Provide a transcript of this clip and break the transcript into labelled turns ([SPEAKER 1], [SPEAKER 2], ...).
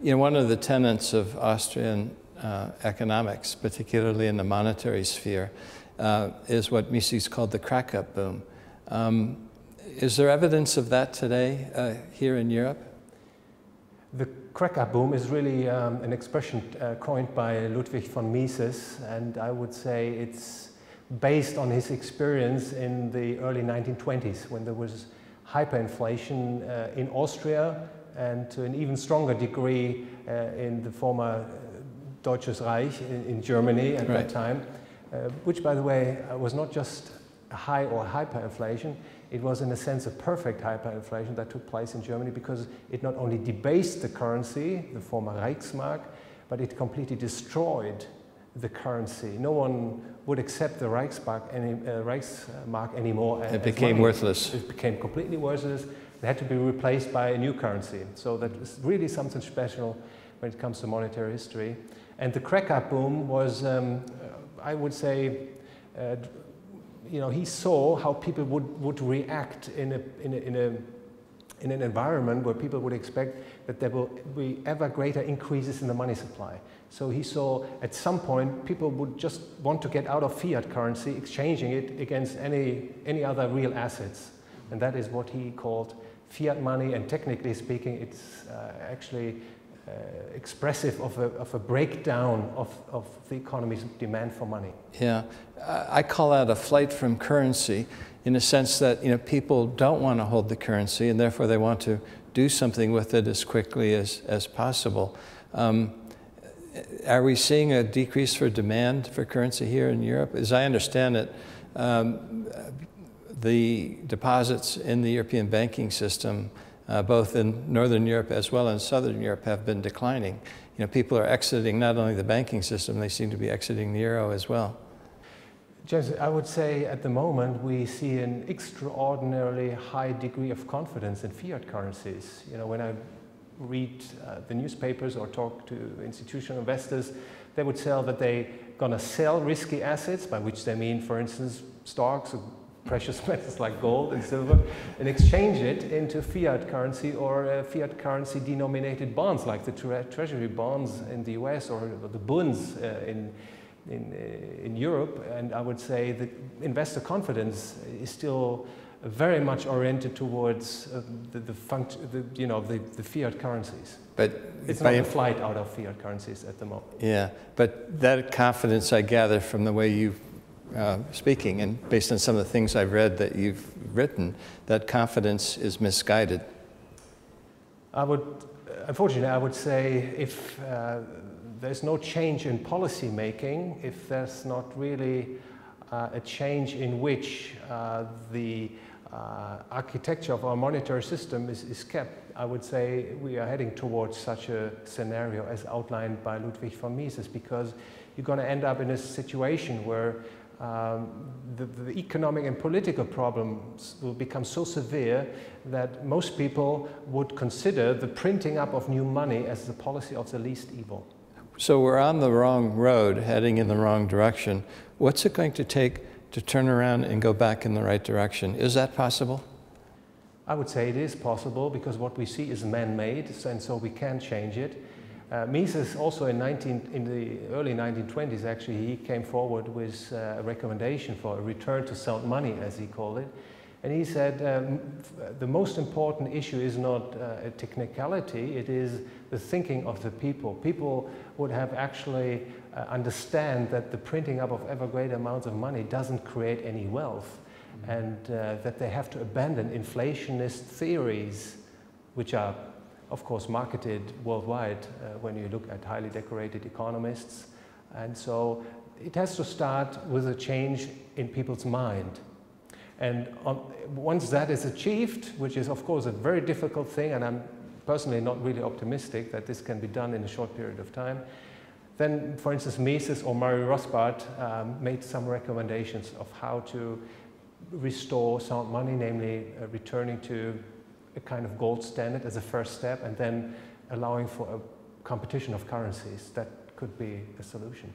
[SPEAKER 1] You know, one of the tenets of Austrian economics, particularly in the monetary sphere, is what Mises called the crack-up boom. Is there evidence of that today here in Europe?
[SPEAKER 2] The crack-up boom is really an expression coined by Ludwig von Mises, and I would say it's based on his experience in the early 1920s when there was hyperinflation in Austria and to an even stronger degree in the former Deutsches Reich in Germany at that time, which, by the way, was not just a high or hyperinflation. It was, in a sense, a perfect hyperinflation that took place in Germany because it not only debased the currency, the former Reichsmark, but it completely destroyed the currency. No one would accept the Reichsmark anymore.
[SPEAKER 1] It became worthless.
[SPEAKER 2] It became completely worthless. It had to be replaced by a new currency. So that is really something special when it comes to monetary history. And the crack-up boom was, I would say, you know, he saw how people would react in an environment where people would expect that there will be ever greater increases in the money supply. So he saw at some point people would just want to get out of fiat currency, exchanging it against any other real assets. And that is what he called fiat money, and technically speaking, it's actually expressive of a breakdown of the economy's demand for money.
[SPEAKER 1] Yeah, I call that a flight from currency, in a sense that, you know, people don't want to hold the currency and therefore they want to do something with it as quickly as possible. Are we seeing a decrease for demand for currency here in Europe? As I understand it, the deposits in the European banking system, both in Northern Europe as well as Southern Europe, have been declining. You know, people are exiting not only the banking system, they seem to be exiting the euro as well.
[SPEAKER 2] James, I would say at the moment we see an extraordinarily high degree of confidence in fiat currencies. You know, when I read the newspapers or talk to institutional investors, they would tell that they're going to sell risky assets, by which they mean, for instance, stocks or precious metals like gold and silver, and exchange it into fiat currency or fiat currency denominated bonds like the treasury bonds in the US or the bunds in Europe. And I would say that investor confidence is still very much oriented towards the fiat currencies.
[SPEAKER 1] But
[SPEAKER 2] it's not a flight out of fiat currencies at the moment.
[SPEAKER 1] Yeah, but that confidence I gather from the way you've speaking, and based on some of the things I've read that you've written, that confidence is misguided.
[SPEAKER 2] Unfortunately, I would say if there's no change in policy making, if there's not really a change in which the architecture of our monetary system is kept, I would say we are heading towards such a scenario as outlined by Ludwig von Mises, because you're going to end up in a situation where the economic and political problems will become so severe that most people would consider the printing up of new money as the policy of the least evil.
[SPEAKER 1] So we're on the wrong road, heading in the wrong direction. What's it going to take to turn around and go back in the right direction? Is that possible?
[SPEAKER 2] I would say it is possible, because what we see is man-made, and so we can change it. Mises also in the early 1920s, actually, he came forward with a recommendation for a return to sound money, as he called it. And he said the most important issue is not a technicality, it is the thinking of the people. People would have actually understand that the printing up of ever greater amounts of money doesn't create any wealth, and that they have to abandon inflationist theories, which are of course marketed worldwide when you look at highly decorated economists. And so it has to start with a change in people's mind. And once that is achieved, which is of course a very difficult thing, and I'm personally not really optimistic that this can be done in a short period of time, then for instance Mises or Rothbard made some recommendations of how to restore sound money, namely returning to a kind of gold standard as a first step, and then allowing for a competition of currencies. That could be a solution.